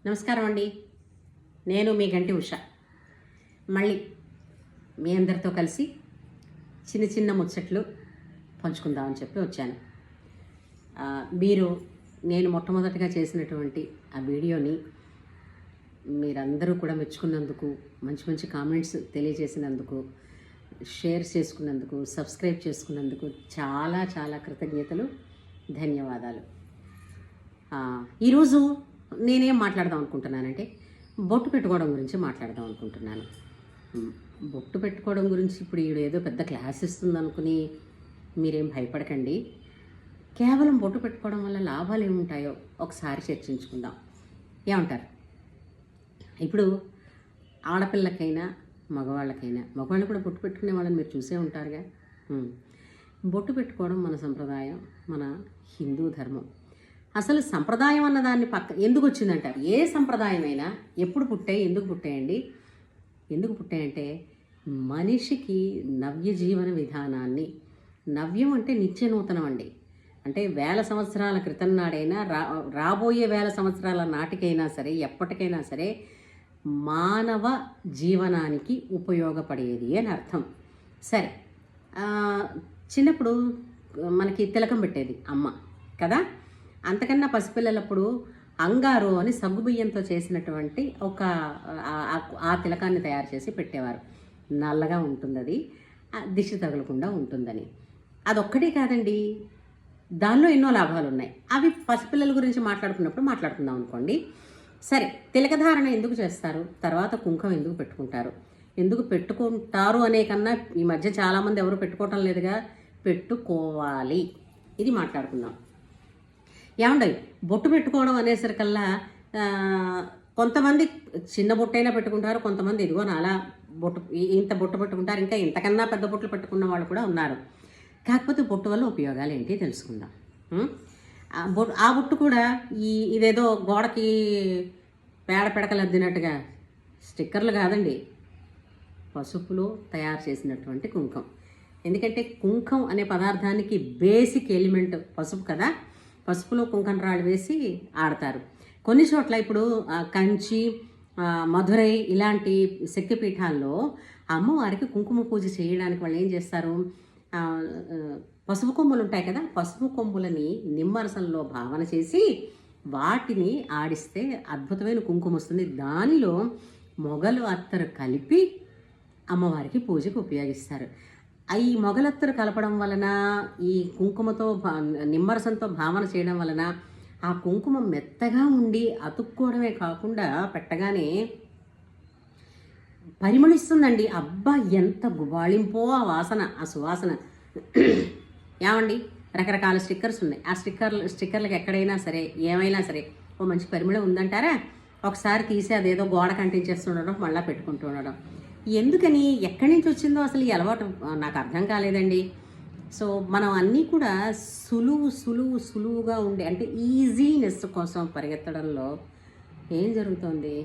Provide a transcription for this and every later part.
నమస్కారం అండి. నేను మీ గంటి ఉష. మళ్ళీ మీ అందరితో కలిసి చిన్న చిన్న ముచ్చట్లు పంచుకుందామని చెప్పి వచ్చాను. నేను మొట్టమొదటిగా చేసినటువంటి ఆ వీడియోని మీరందరూ కూడా మెచ్చుకున్నందుకు, మంచి మంచి కామెంట్స్ తెలియజేసినందుకు, షేర్ చేసుకున్నందుకు, సబ్స్క్రైబ్ చేసుకున్నందుకు చాలా చాలా కృతజ్ఞతలు, ధన్యవాదాలు. ఈరోజు నేనేం మాట్లాడదాం అనుకుంటున్నానంటే బొట్టు పెట్టుకోవడం గురించి మాట్లాడదాం అనుకుంటున్నాను. బొట్టు పెట్టుకోవడం గురించి ఇప్పుడు ఏదో పెద్ద క్లాస్ ఇస్తుంది అనుకుని మీరేం భయపడకండి. కేవలం బొట్టు పెట్టుకోవడం వల్ల లాభాలు ఏముంటాయో ఒకసారి చర్చించుకుందాం. ఏమంటారు? ఇప్పుడు ఆడపిల్లకైనా మగవాళ్ళు కూడా బొట్టు పెట్టుకునే వాళ్ళని మీరు చూసే ఉంటారుగా. బొట్టు పెట్టుకోవడం మన సంప్రదాయం, మన హిందూ ధర్మం. అసలు సంప్రదాయం అన్నదాన్ని ఎందుకు వచ్చిందంటారు? ఏ సంప్రదాయమైనా ఎప్పుడు పుట్టాయి, ఎందుకు పుట్టాయండి? ఎందుకు పుట్టాయంటే మనిషికి నవ్య జీవన విధానాన్ని, నవ్యం అంటే నిత్య నూతనం అండి. అంటే వేల సంవత్సరాల క్రితం నాడైనా రాబోయే వేల సంవత్సరాల నాటికైనా సరే, ఎప్పటికైనా సరే మానవ జీవనానికి ఉపయోగపడేది అని అర్థం. సరే, చిన్నప్పుడు మనకి తిలకం పెట్టేది అమ్మ కదా. అంతకన్నా పసిపిల్లలప్పుడు అంగారు అని సగ్గుబియ్యంతో చేసినటువంటి ఆ తిలకాన్ని తయారు చేసి పెట్టేవారు. నల్లగా ఉంటుంది, అది దిష్టి తగలకుండా ఉంటుందని. అదొక్కటే కాదండి, దానిలో ఎన్నో లాభాలు ఉన్నాయి. అవి పసిపిల్లల గురించి మాట్లాడుకుందాం అనుకోండి. సరే, తిలకధారణ ఎందుకు చేస్తారు, తర్వాత కుంకుమ ఎందుకు పెట్టుకుంటారు, ఎందుకు పెట్టుకుంటారు అనే కన్నా ఈ మధ్య చాలామంది ఎవరు పెట్టుకోవటం లేదుగా, పెట్టుకోవాలి, ఇది మాట్లాడుకుందాం. ఏమండీ, బొట్టు పెట్టుకోవడం అనేసరికల్లా కొంతమంది చిన్న బొట్టైనా పెట్టుకుంటారు, కొంతమంది ఇదిగో అలా ఇంత బొట్టు పెట్టుకుంటారు, ఇంకా ఇంతకన్నా పెద్ద బొట్లు పెట్టుకున్న వాళ్ళు కూడా ఉన్నారు. కాకపోతే బొట్టు వల్ల ఉపయోగాలు ఏంటి తెలుసుకుందాం. ఆ బొట్టు కూడా ఇదేదో గోడకి పిడకలు అద్దినట్టుగా స్టిక్కర్లు కాదండి, పసుపులో తయారు చేసినటువంటి కుంకుమ. ఎందుకంటే కుంకుమ అనే పదార్థానికి బేసిక్ ఎలిమెంట్ పసుపు కదా. పసుపులో కుంకుమ రాళ్ళు వేసి ఆడతారు. కొన్ని చోట్ల ఇప్పుడు కంచి, మధురై ఇలాంటి శక్తిపీఠాల్లో అమ్మవారికి కుంకుమ పూజ చేయడానికి వాళ్ళు ఏం చేస్తారు, పసుపు కొమ్ములు ఉంటాయి కదా, పసుపు కొమ్ములని నిమ్మరసంలో భావన చేసి వాటిని ఆడిస్తే అద్భుతమైన కుంకుమ వస్తుంది. దానిలో మొగలు అత్తరు కలిపి అమ్మవారికి పూజకు ఉపయోగిస్తారు. ఈ మొగలత్తరు కలపడం వలన, ఈ కుంకుమతో నిమ్మరసంతో భావన చేయడం వలన ఆ కుంకుమ మెత్తగా ఉండి అతుక్కోవడమే కాకుండా పెట్టగానే పరిమళిస్తుందండి. అబ్బా, ఎంత గుబాళింపో ఆ వాసన, ఆ సువాసన. ఏమండి, రకరకాల స్టిక్కర్స్ ఉన్నాయి. ఆ స్టిక్కర్లకు ఎక్కడైనా సరే, ఏమైనా సరే ఓ మంచి పరిమళం ఉందంటారా, ఒకసారి తీసి అదేదో గోడ కంటించేస్తుండడం, మళ్ళీ పెట్టుకుంటూ ఉండడం. ఎందుకని, ఎక్కడి నుంచి వచ్చిందో అసలు ఈ అలవాటు నాకు అర్థం కాలేదండి. సో మనం అన్నీ కూడా సులువుగా ఉండే, అంటే ఈజీనెస్ కోసం పరిగెత్తడంలో ఏం జరుగుతుంది,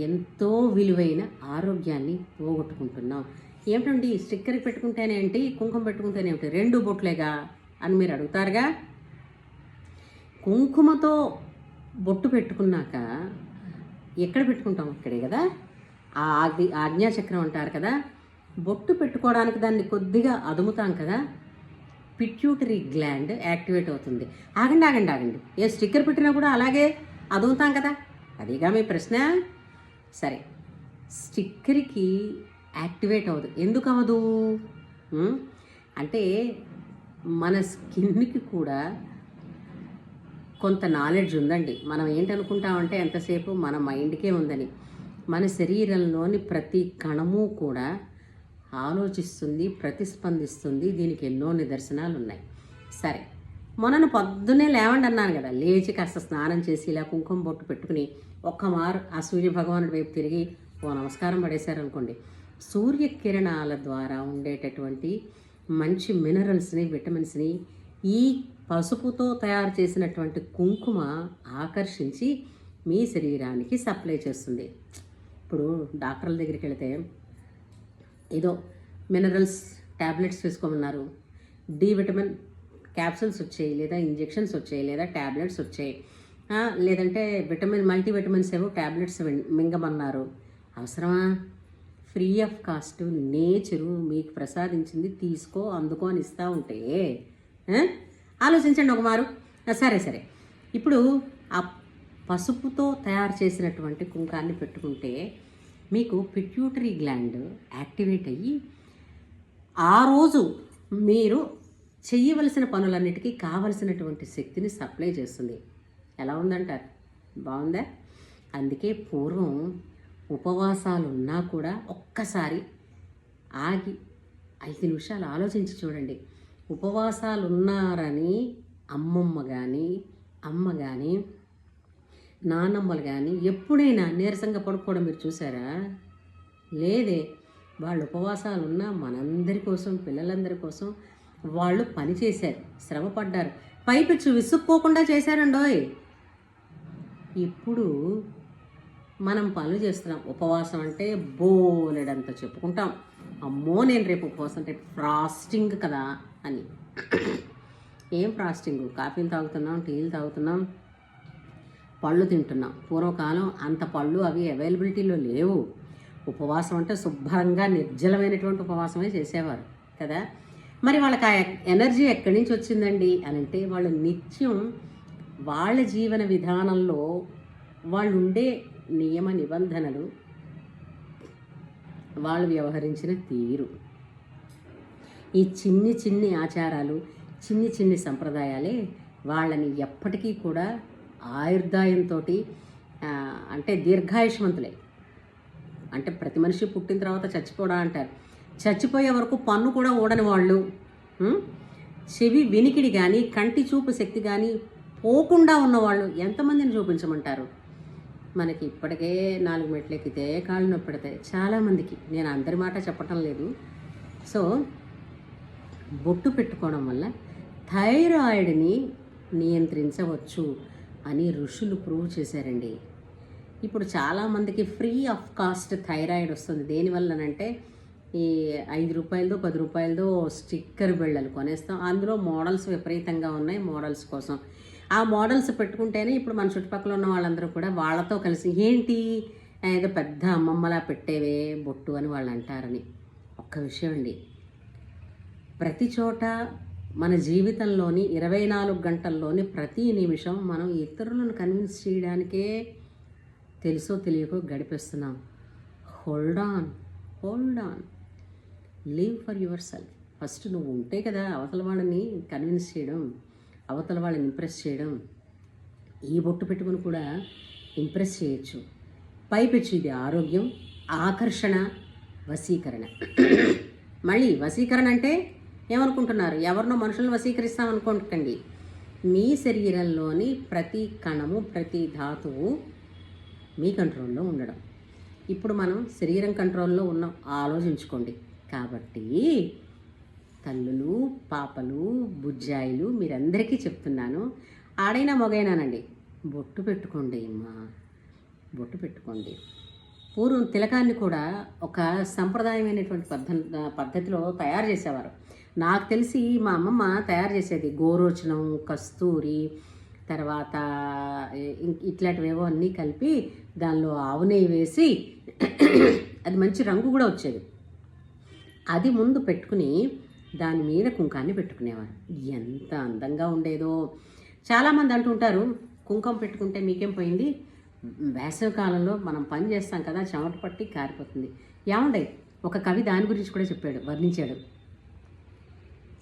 ఎంతో విలువైన ఆరోగ్యాన్ని పోగొట్టుకుంటున్నాం. ఏమిటండి, స్టిక్కర్ పెట్టుకుంటేనే ఏంటి, కుంకుమ పెట్టుకుంటేనే ఏమిటి, రెండు బొట్లేగా అని మీరు అడుగుతారుగా. కుంకుమతో బొట్టు పెట్టుకున్నాక ఎక్కడ పెట్టుకుంటాం, ఇక్కడే కదా. ఆజ్ఞాచక్రం అంటారు కదా. బొట్టు పెట్టుకోవడానికి దాన్ని కొద్దిగా అదుముతాం కదా, పిట్యూటరీ గ్లాండ్ యాక్టివేట్ అవుతుంది. ఆగండి, ఏ స్టిక్కర్ పెట్టినా కూడా అలాగే అదుముతాం కదా, అదిగా మీ ప్రశ్న. సరే, స్టిక్కర్కి యాక్టివేట్ అవ్వదు, ఎందుకు అవ్వదు అంటే మన స్కిన్కి కూడా కొంత నాలెడ్జ్ ఉందండి. మనం ఏంటనుకుంటామంటే ఎంతసేపు మన మైండ్కే ఉందని. మన శరీరంలోని ప్రతి కణము కూడా ఆలోచిస్తుంది, ప్రతిస్పందిస్తుంది. దీనికి ఎన్నో నిదర్శనాలు ఉన్నాయి. సరే, మొన్న పొద్దున్నే లేవండి అన్నాను కదా, లేచి కాస్త స్నానం చేసి ఇలా కుంకుమ బొట్టు పెట్టుకుని ఒక్కమారు ఆ సూర్య భగవానుడి వైపు తిరిగి ఓ నమస్కారం పడేశారనుకోండి, సూర్యకిరణాల ద్వారా ఉండేటటువంటి మంచి మినరల్స్ని, విటమిన్స్ని ఈ పసుపుతో తయారు చేసినటువంటి కుంకుమ ఆకర్షించి మీ శరీరానికి సప్లై చేస్తుంది. ఇప్పుడు డాక్టర్ల దగ్గరికి వెళితే ఏదో మినరల్స్ ట్యాబ్లెట్స్ తీసుకోమన్నారు, డి విటమిన్ క్యాప్సూల్స్ వచ్చాయి, లేదా ఇంజెక్షన్స్ వచ్చాయి, లేదా ట్యాబ్లెట్స్ వచ్చాయి. లేదంటే మల్టీవిటమిన్స్ ఏవో ట్యాబ్లెట్స్ మింగమన్నారు. అవసరమా? ఫ్రీ ఆఫ్ కాస్ట్ నేచరు మీకు ప్రసాదించింది తీసుకో అందుకో అని ఇస్తూ ఉంటే ఆ? ఆలోచించండి ఒక మారు. సరే సరే, ఇప్పుడు ఆ పసుపుతో తయారు చేసినటువంటి కుంకాన్ని పెట్టుకుంటే మీకు పిట్యూటరీ గ్లాండ్ యాక్టివేట్ అయ్యి ఆ రోజు మీరు చెయ్యవలసిన పనులన్నిటికీ కావలసినటువంటి శక్తిని సప్లై చేస్తుంది. ఎలా ఉందంటారు? బాగుందా? అందుకే పూర్వం ఉపవాసాలు ఉన్నా కూడా ఒక్కసారి ఆగి 5 నిమిషాలు ఆలోచించి చూడండి. ఉపవాసాలు ఉన్నారని అమ్మమ్మ కానీ అమ్మ కానీ నానమ్మలు కానీ ఎప్పుడైనా నీరసంగా పడుకోవడం మీరు చూసారా? లేదే. వాళ్ళు ఉపవాసాలు ఉన్నా మనందరి కోసం, పిల్లలందరి కోసం వాళ్ళు పని చేశారు, శ్రమపడ్డారు, పైపెచ్చు విసుక్కోకుండా చేశారండోయ్. ఇప్పుడు మనం పనులు చేస్తున్నాం. ఉపవాసం అంటే బోలెడంత చెప్పుకుంటాం. అమ్మో నేను రేపు ఉపవాసం అంటే ఫాస్టింగ్ కదా అని. ఏం ఫాస్టింగ్? కాఫీలు తాగుతున్నాం, టీలు తాగుతున్నాం, పళ్ళు తింటున్నాం. పూర్వకాలం అంత పళ్ళు అవి అవైలబిలిటీలో లేవు. ఉపవాసం అంటే శుభ్రంగా నిర్జలమైనటువంటి ఉపవాసమే చేసేవారు కదా. మరి వాళ్ళకి ఆ ఎనర్జీ ఎక్కడి నుంచి వచ్చిందండి అని అంటే వాళ్ళు నిత్యం వాళ్ళ జీవన విధానంలో వాళ్ళు ఉండే నియమ నిబంధనలు, వాళ్ళు వ్యవహరించిన తీరు, ఈ చిన్ని చిన్ని ఆచారాలు, చిన్ని చిన్ని సంప్రదాయాలే వాళ్ళని ఎప్పటికీ కూడా ఆయుర్దాయంతో అంటే దీర్ఘాయుష్మంతులే. అంటే ప్రతి మనిషి పుట్టిన తర్వాత చచ్చిపోడా అంటారు. చచ్చిపోయే వరకు పన్ను కూడా ఊడని వాళ్ళు, చెవి వినికిడి కానీ కంటి చూపు శక్తి కానీ పోకుండా ఉన్నవాళ్ళు ఎంతమందిని చూపించమంటారు? మనకి ఇప్పటికే 4 మెట్లు ఎక్కితే కాళ్ళు నొప్పి పెడతాయి చాలామందికి. నేను అందరి మాట చెప్పటం లేదు. సో బొట్టు పెట్టుకోవడం వల్ల థైరాయిడ్ని నియంత్రించవచ్చు అని ఋషులు ప్రూవ్ చేశారండి. ఇప్పుడు చాలామందికి ఫ్రీ ఆఫ్ కాస్ట్ థైరాయిడ్ వస్తుంది. దేనివల్లనంటే ఈ 5 రూపాయలదో 10 రూపాయలదో స్టిక్కర్ బిళ్ళలు కొనేస్తాం. అందులో మోడల్స్ విపరీతంగా ఉన్నాయి. మోడల్స్ కోసం ఆ మోడల్స్ పెట్టుకుంటేనే ఇప్పుడు మన చుట్టుపక్కల ఉన్న వాళ్ళందరూ కూడా వాళ్ళతో కలిసి ఏంటి ఏదో పెద్ద అమ్మమ్మలా పెట్టేవే బొట్టు అని వాళ్ళు అంటారని. ఒక్క విషయం అండి, ప్రతి చోట మన జీవితంలోని 24 గంటల్లోని ప్రతి నిమిషం మనం ఇతరులను కన్విన్స్ చేయడానికే తెలుసో తెలియకో గడిపేస్తున్నాం. Hold on, live for yourself. First నువ్వు ఉంటే కదా అవతల వాళ్ళని కన్విన్స్ చేయడం, అవతల వాళ్ళని ఇంప్రెస్ చేయడం. ఈ బొట్టు పెట్టుకుని కూడా ఇంప్రెస్ చేయొచ్చు. పైపెచ్చు ఇది ఆరోగ్యం, ఆకర్షణ, వశీకరణ. మళ్ళీ వశీకరణ అంటే ఏమనుకుంటున్నారు? ఎవరినో మనుషులను వశీకరిస్తామనుకోకండి. మీ శరీరంలోని ప్రతి కణము, ప్రతి ధాతువు మీ కంట్రోల్లో ఉండడం. ఇప్పుడు మనం శరీరం కంట్రోల్లో ఉన్నాం, ఆలోచించుకోండి. కాబట్టి తల్లులు, పాపలు, బుజ్జాయిలు మీరందరికీ చెప్తున్నాను, ఆడైనా మొగైనానండి, బొట్టు పెట్టుకోండి అమ్మా, బొట్టు పెట్టుకోండి. పూర్వం తిలకాన్ని కూడా ఒక సంప్రదాయమైనటువంటి పద్ధతిలో తయారు చేసేవారు. నాకు తెలిసి మా అమ్మమ్మ తయారు చేసేది గోరోచనం, కస్తూరి, తర్వాత ఇట్లాంటివేవో అన్నీ కలిపి దానిలో ఆవు నెయ్యి వేసి అది మంచి రంగు కూడా వచ్చేది. అది ముందు పెట్టుకుని దాని మీద కుంకాన్ని పెట్టుకునేవారు. ఎంత అందంగా ఉండేదో. చాలామంది అంటుంటారు కుంకుమ పెట్టుకుంటే మీకేం పోయింది, వేసవి కాలంలో మనం పని చేస్తాం కదా చెమట పట్టి కారిపోతుంది. ఏమండే ఒక కవి దాని గురించి కూడా చెప్పాడు, వర్ణించాడు.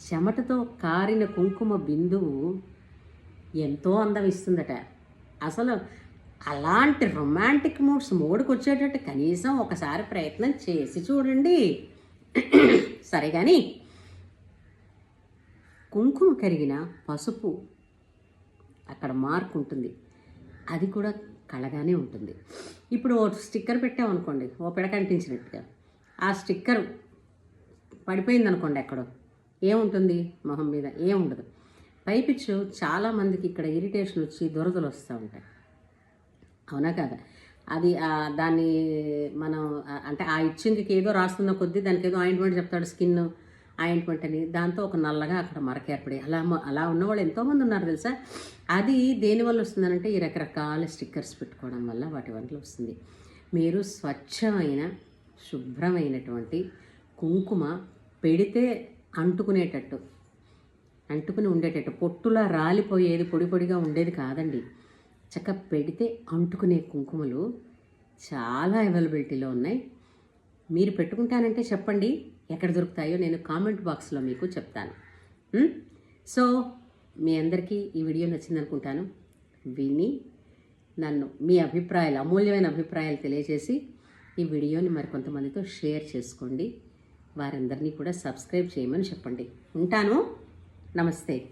చెమటతో కారిన కుంకుమ బిందువు ఎంతో అందం ఇస్తుందట. అసలు అలాంటి రొమాంటిక్ మూడ్స్ మూడుకు వచ్చేటట్టు కనీసం ఒకసారి ప్రయత్నం చేసి చూడండి. సరే కానీ కుంకుమ కరిగిన పసుపు అక్కడ మార్క్ ఉంటుంది, అది కూడా కళగానే ఉంటుంది. ఇప్పుడు ఓ స్టిక్కర్ పెట్టామనుకోండి, ఓ పిడక అంటించినట్టుగా, ఆ స్టిక్కర్ పడిపోయింది అనుకోండి ఎక్కడో, ఏముంటుంది మొహం మీద? ఏముండదు. పైపిచ్చు చాలామందికి ఇక్కడ ఇరిటేషన్ వచ్చి దురదలు వస్తూ ఉంటాయి, అవునా కదా? అది దాన్ని మనం అంటే ఆ ఇచ్చింగ్కి ఏదో రాస్తున్న కొద్దీ దానికి ఏదో ఆయింట్మెంట్ చెప్తాడు, స్కిన్ ఆయింట్మెంట్ అని, దాంతో ఒక నల్లగా అక్కడ మరక ఏర్పడి అలా ఉన్నవాళ్ళు ఎంతోమంది ఉన్నారు తెలుసా. అది దేనివల్ల వస్తుందనంటే ఈ రకరకాల స్టిక్కర్స్ పెట్టుకోవడం వల్ల వాటి వల్ల వస్తుంది. మీరు స్వచ్ఛమైన శుభ్రమైనటువంటి కుంకుమ పెడితే అంటుకుని ఉండేటట్టు, పొట్టులా రాలిపోయేది పొడి పొడిగా ఉండేది కాదండి. చక్కగా పెడితే అంటుకునే కుంకుమలు చాలా అవైలబిలిటీలో ఉన్నాయి. మీరు పెట్టుకుంటానంటే చెప్పండి, ఎక్కడ దొరుకుతాయో నేను కామెంట్ బాక్స్లో మీకు చెప్తాను. సో మీ అందరికీ ఈ వీడియో నచ్చింది అనుకుంటాను. విని నన్ను మీ అభిప్రాయాలు, అమూల్యమైన అభిప్రాయాలు తెలియజేసి ఈ వీడియోని మరికొంతమందితో షేర్ చేసుకోండి. వారందరినీ కూడా సబ్స్క్రైబ్ చేయమని చెప్పండి. ఉంటాను. నమస్తే.